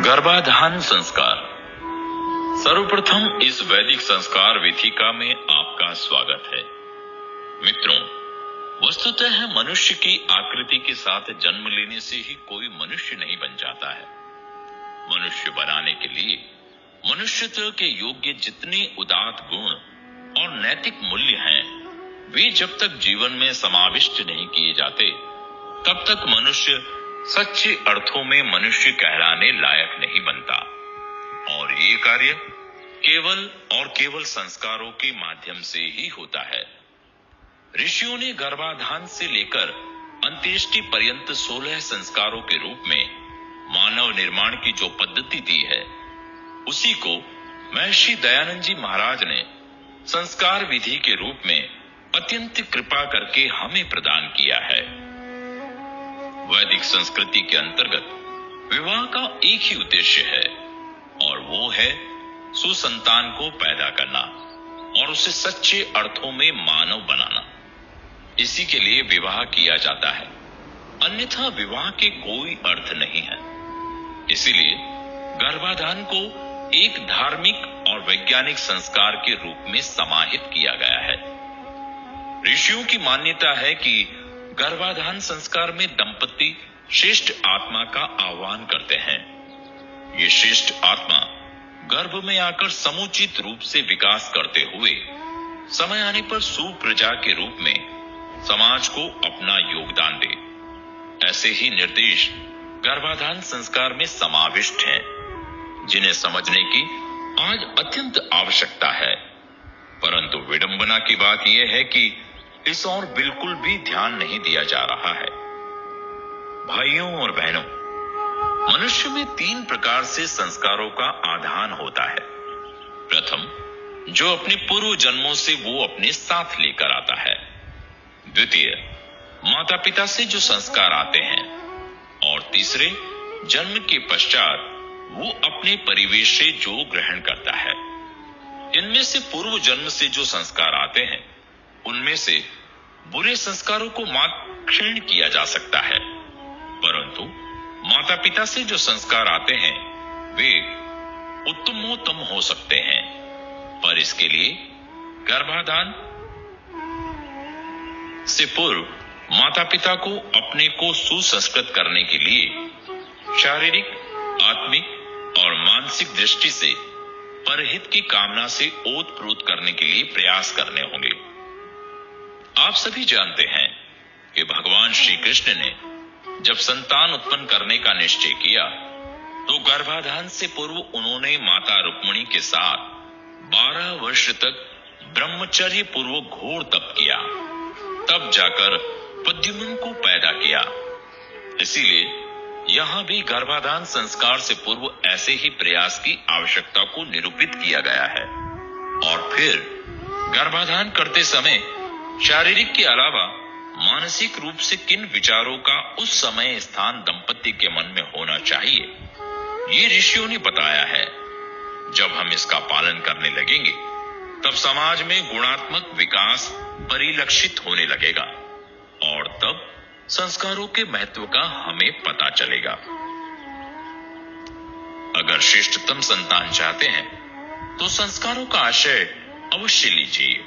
गर्भाधान संस्कार। सर्वप्रथम इस वैदिक संस्कार विधिका में आपका स्वागत है। मित्रों, वस्तुतः मनुष्य की आकृति के साथ जन्म लेने से ही कोई मनुष्य नहीं बन जाता है। मनुष्य बनाने के लिए मनुष्यत्व के योग्य जितने उदात्त गुण और नैतिक मूल्य हैं, वे जब तक जीवन में समाविष्ट नहीं किए जाते, तब तक मनुष्य सच्चे अर्थों में मनुष्य कहलाने लायक नहीं बनता। और ये कार्य केवल और केवल संस्कारों के माध्यम से ही होता है। ऋषियों ने गर्भाधान से लेकर अंत्येष्टि पर्यंत 16 संस्कारों के रूप में मानव निर्माण की जो पद्धति दी है, उसी को महर्षि दयानंद जी महाराज ने संस्कार विधि के रूप में अत्यंत कृपा करके हमें प्रदान किया है। वैदिक संस्कृति के अंतर्गत विवाह का एक ही उद्देश्य है, और वो है सुसंतान को पैदा करना और उसे सच्चे अर्थों में मानव बनाना। इसी के लिए विवाह किया जाता है, अन्यथा विवाह के कोई अर्थ नहीं है। इसीलिए गर्भाधान को एक धार्मिक और वैज्ञानिक संस्कार के रूप में समाहित किया गया है। ऋषियों की मान्यता है कि गर्भाधान संस्कार में दंपति श्रेष्ठ आत्मा का आह्वान करते हैं। ये श्रेष्ठ आत्मा गर्भ में आकर समुचित रूप से विकास करते हुए समय आने पर सुप्रजा के रूप में समाज को अपना योगदान दे। ऐसे ही निर्देश गर्भाधान संस्कार में समाविष्ट हैं, जिन्हें समझने की आज अत्यंत आवश्यकता है। परंतु विडंबना की बात यह है कि इस ओर बिल्कुल भी ध्यान नहीं दिया जा रहा है। भाइयों और बहनों, मनुष्य में 3 प्रकार से संस्कारों का आधान होता है। प्रथम, जो अपने पूर्व जन्मों से वो अपने साथ लेकर आता है। द्वितीय, माता पिता से जो संस्कार आते हैं। और तीसरे, जन्म के पश्चात वो अपने परिवेश से जो ग्रहण करता है। इनमें से पूर्व जन्म से जो संस्कार आते हैं, उनमें से बुरे संस्कारों को क्षीण किया जा सकता है, परंतु माता पिता से जो संस्कार आते हैं, वे उत्तमोत्तम हो सकते हैं। पर इसके लिए गर्भाधान से पूर्व माता पिता को अपने को सुसंस्कृत करने के लिए शारीरिक, आत्मिक और मानसिक दृष्टि से परहित की कामना से ओतप्रोत करने के लिए प्रयास करने होंगे। आप सभी जानते हैं कि भगवान श्री कृष्ण ने जब संतान उत्पन्न करने का निश्चय किया, तो गर्भाधान से पूर्व उन्होंने माता रुक्मिणी के साथ 12 वर्ष तक ब्रह्मचर्य पूर्वक घोर तप किया, तब जाकर प्रद्युम्न को पैदा किया। इसीलिए यहां भी गर्भाधान संस्कार से पूर्व ऐसे ही प्रयास की आवश्यकता को निरूपित किया गया है। और फिर गर्भाधान करते समय शारीरिक के अलावा मानसिक रूप से किन विचारों का उस समय स्थान दंपति के मन में होना चाहिए, ये ऋषियों ने बताया है। जब हम इसका पालन करने लगेंगे, तब समाज में गुणात्मक विकास परिलक्षित होने लगेगा, और तब संस्कारों के महत्व का हमें पता चलेगा। अगर श्रेष्ठतम संतान चाहते हैं, तो संस्कारों का आशय अवश्य लीजिए।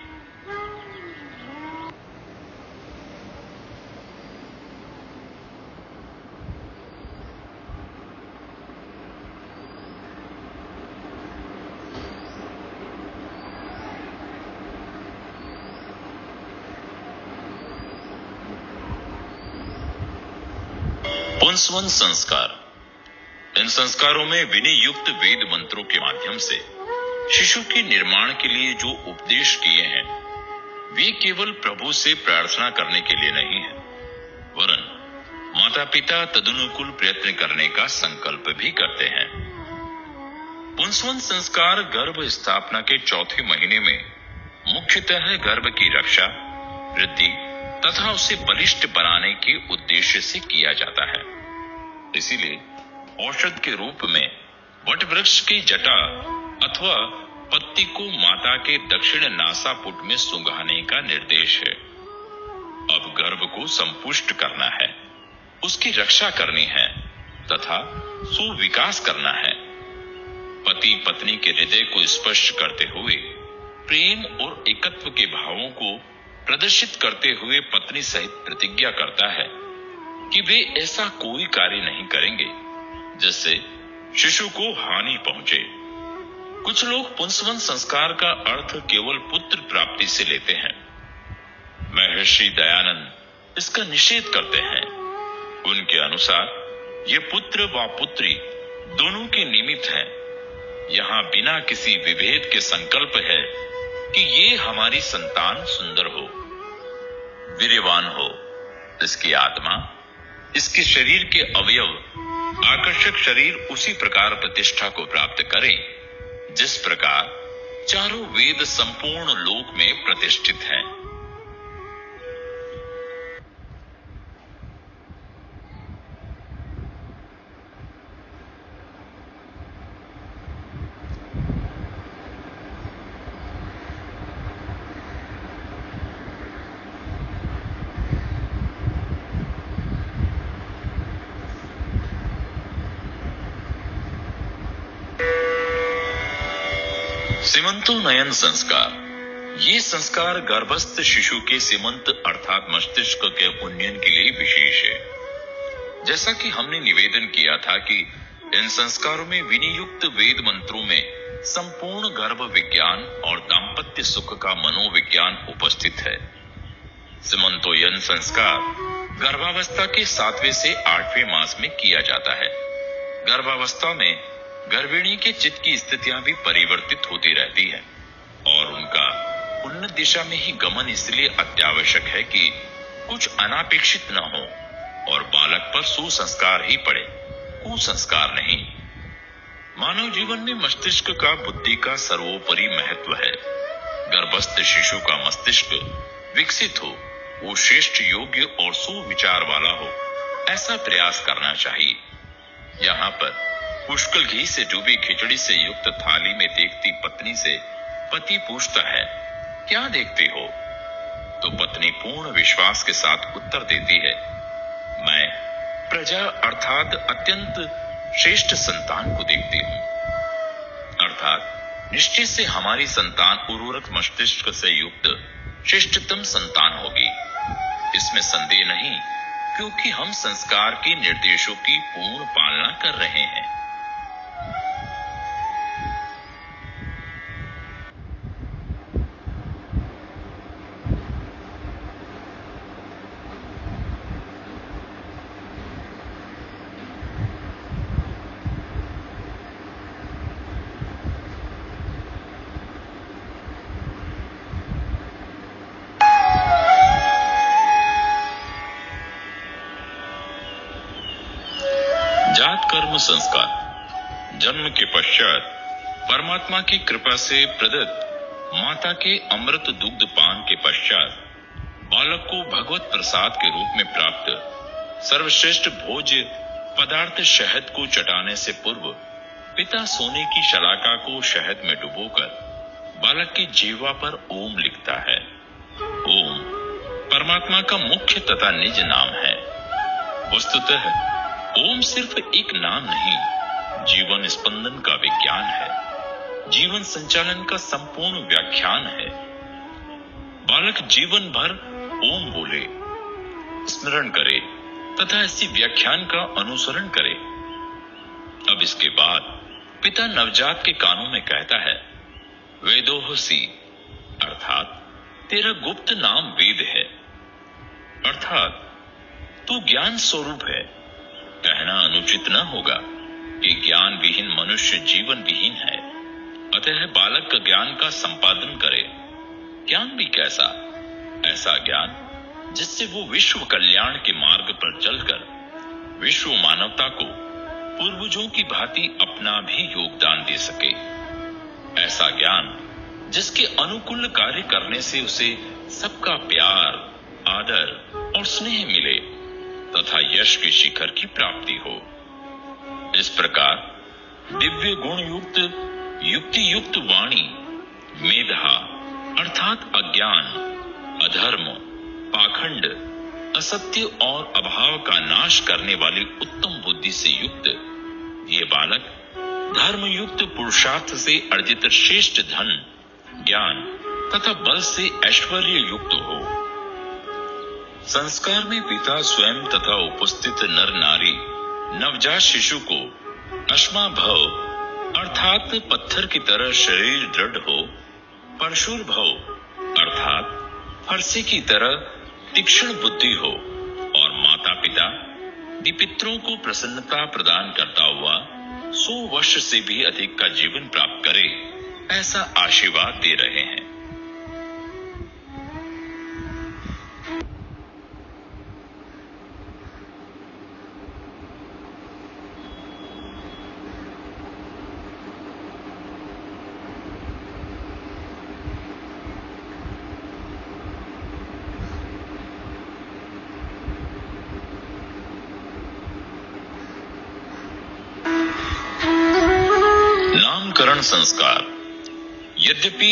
पुंसवन संस्कार। इन संस्कारों में विनय युक्त वेद मंत्रों के माध्यम से शिशु के निर्माण के लिए जो उपदेश किए हैं, वे केवल प्रभु से प्रार्थना करने के लिए नहीं है, वरन माता पिता तदनुकूल प्रयत्न करने का संकल्प भी करते हैं। पुंसवन संस्कार गर्भ स्थापना के 4थे महीने में मुख्यतः गर्भ की रक्षा, वृद्धि तथा उसे बलिष्ठ बनाने के उद्देश्य से किया जाता है। इसीलिए औषध के रूप में वट वृक्ष की जटा अथवा पत्ती को माता के दक्षिण नासापुट में सुंघाने का निर्देश है। अब गर्भ को संपुष्ट करना है, उसकी रक्षा करनी है, तथा सुविकास करना है। पति पत्नी के हृदय को स्पर्श करते हुए प्रेम और एकत्व के भावों को प्रदर्शित करते हुए पत्नी सहित प्रतिज्ञा करता है कि वे ऐसा कोई कार्य नहीं करेंगे जिससे शिशु को हानि पहुंचे। कुछ लोग पुंसवन संस्कार का अर्थ केवल पुत्र प्राप्ति से लेते हैं। महर्षि दयानंद इसका निषेध करते हैं। उनके अनुसार ये पुत्र व पुत्री दोनों के निमित्त हैं। यहाँ बिना किसी विभेद के संकल्प है कि ये हमारी संतान सुंदर हो, वीर्यवान हो, इसकी आत्मा, इसके शरीर के अवयव, आकर्षक शरीर उसी प्रकार प्रतिष्ठा को प्राप्त करें जिस प्रकार चारों वेद संपूर्ण लोक में प्रतिष्ठित हैं। सीमंतोन्नयन संस्कार। ये संस्कार गर्भस्थ शिशु के सीमंत अर्थात मस्तिष्क के उन्नयन के लिए विशेष है। जैसा कि हमने निवेदन किया था कि इन संस्कारों में विनियुक्त वेद मंत्रों में संपूर्ण गर्भ विज्ञान और दाम्पत्य सुख का मनोविज्ञान उपस्थित है। सीमंतोन्नयन संस्कार गर्भावस्था के 7वें से 8वें मास में किया जाता है। गर्भावस्था में गर्भिणी के चित्त की स्थितियां भी परिवर्तित होती रहती है और उनका उन्नत दिशा में ही गमन इसलिए अत्यावश्यक है कि कुछ अनापेक्षित न हो और बालक पर सुसंस्कार ही पड़े, कुसंस्कार नहीं। मानव जीवन में मस्तिष्क का बुद्धि का सर्वोपरि महत्व है। गर्भस्थ शिशु का मस्तिष्क विकसित हो, वो श्रेष्ठ, योग्य और सुविचार वाला हो, ऐसा प्रयास करना चाहिए। यहाँ पर पुष्कल घी से डूबी खिचड़ी से युक्त थाली में देखती पत्नी से पति पूछता है, क्या देखते हो? तो पत्नी पूर्ण विश्वास के साथ उत्तर देती है, मैं प्रजा अर्थात अत्यंत श्रेष्ठ संतान को देखती हूँ। अर्थात निश्चय से हमारी संतान उर्वरक मस्तिष्क से युक्त श्रेष्ठतम संतान होगी, इसमें संदेह नहीं, क्योंकि हम संस्कार के निर्देशों की पूर्ण पालना कर रहे हैं। जात कर्म संस्कार। जन्म के पश्चात परमात्मा की कृपा से प्रदत्त माता के अमृत दुग्ध पान के पश्चात बालक को भगवत प्रसाद के रूप में प्राप्त सर्वश्रेष्ठ भोज्य पदार्थ शहद को चटाने से पूर्व पिता सोने की शलाका को शहद में डुबोकर बालक की जीवा पर ओम लिखता है। ओम परमात्मा का मुख्य तथा निज नाम है। वस्तुतः ओम सिर्फ एक नाम नहीं, जीवन स्पंदन का विज्ञान है, जीवन संचालन का संपूर्ण व्याख्यान है। बालक जीवन भर ओम बोले, स्मरण करे तथा इसी व्याख्यान का अनुसरण करे। अब इसके बाद पिता नवजात के कानों में कहता है, वेदोहसी, अर्थात तेरा गुप्त नाम वेद है, अर्थात तू ज्ञान स्वरूप है। कहना अनुचित न होगा कि ज्ञान विहीन मनुष्य जीवन विहीन है, अतः बालक ज्ञान का संपादन करे। ज्ञान भी कैसा? ऐसा ज्ञान जिससे वो विश्व कल्याण के मार्ग पर चलकर विश्व मानवता को पूर्वजों की भांति अपना भी योगदान दे सके। ऐसा ज्ञान जिसके अनुकूल कार्य करने से उसे सबका प्यार, आदर और स्नेह मिले तथा यश के शिखर की प्राप्ति हो। इस प्रकार दिव्य गुण युक्त, युक्ति युक्त वाणी, मेधा अर्थात अज्ञान, अधर्म, पाखंड, असत्य और अभाव का नाश करने वाली उत्तम बुद्धि से युक्त ये बालक धर्मयुक्त पुरुषार्थ से अर्जित श्रेष्ठ धन, ज्ञान तथा बल से ऐश्वर्य युक्त हो। संस्कार में पिता स्वयं तथा उपस्थित नर नारी नवजात शिशु को अश्माभव अर्थात पत्थर की तरह शरीर दृढ़ हो, परशुर भव अर्थात फरसे की तरह तीक्ष्ण बुद्धि हो और माता पिता पितरों को प्रसन्नता प्रदान करता हुआ 100 वर्ष से भी अधिक का जीवन प्राप्त करे, ऐसा आशीर्वाद दे रहे हैं। नामकरण संस्कार। यद्यपि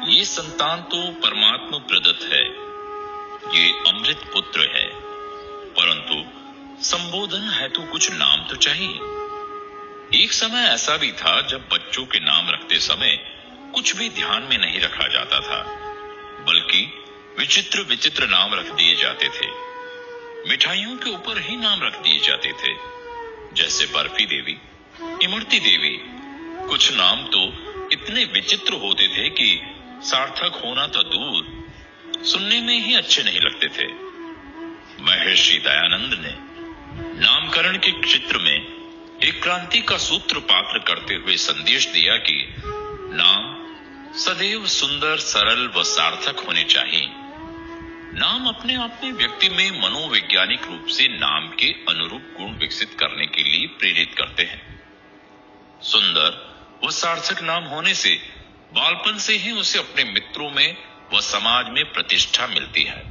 ये संतान तो परमात्मा प्रदत्त है, ये अमृत पुत्र है, परंतु संबोधन हेतु कुछ नाम तो चाहिए। एक समय ऐसा भी था जब बच्चों के नाम रखते समय कुछ भी ध्यान में नहीं रखा जाता था, बल्कि विचित्र विचित्र नाम रख दिए जाते थे। मिठाइयों के ऊपर ही नाम रख दिए जाते थे, जैसे बर्फी देवी, इमरती देवी। कुछ नाम तो इतने विचित्र होते थे कि सार्थक होना तो दूर, सुनने में ही अच्छे नहीं लगते थे। महर्षि दयानंद ने नामकरण के क्षेत्र में एक क्रांति का सूत्र पात्र करते हुए संदेश दिया कि नाम सदैव सुंदर, सरल व सार्थक होने चाहिए। नाम अपने आप में व्यक्ति में मनोवैज्ञानिक रूप से नाम के अनुरूप गुण विकसित करने के लिए प्रेरित करते हैं। सुंदर व सार्थक नाम होने से बालपन से ही उसे अपने मित्रों में व समाज में प्रतिष्ठा मिलती है,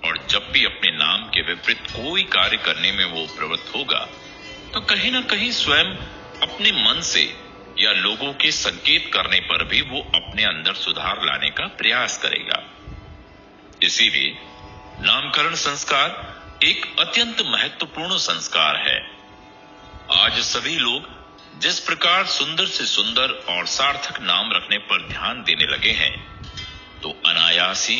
और जब भी अपने नाम के विपरीत कोई कार्य करने में वो प्रवृत्त होगा तो कहीं न कहीं स्वयं अपने मन से या लोगों के संकेत करने पर भी वो अपने अंदर सुधार लाने का प्रयास करेगा। इसीलिए नामकरण संस्कार एक अत्यंत महत्वपूर्ण संस्कार है। आज सभी लोग जिस प्रकार सुंदर से सुंदर और सार्थक नाम रखने पर ध्यान देने लगे हैं, तो अनायास ही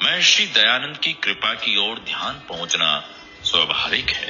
महर्षि दयानंद की कृपा की ओर ध्यान पहुंचना स्वाभाविक है।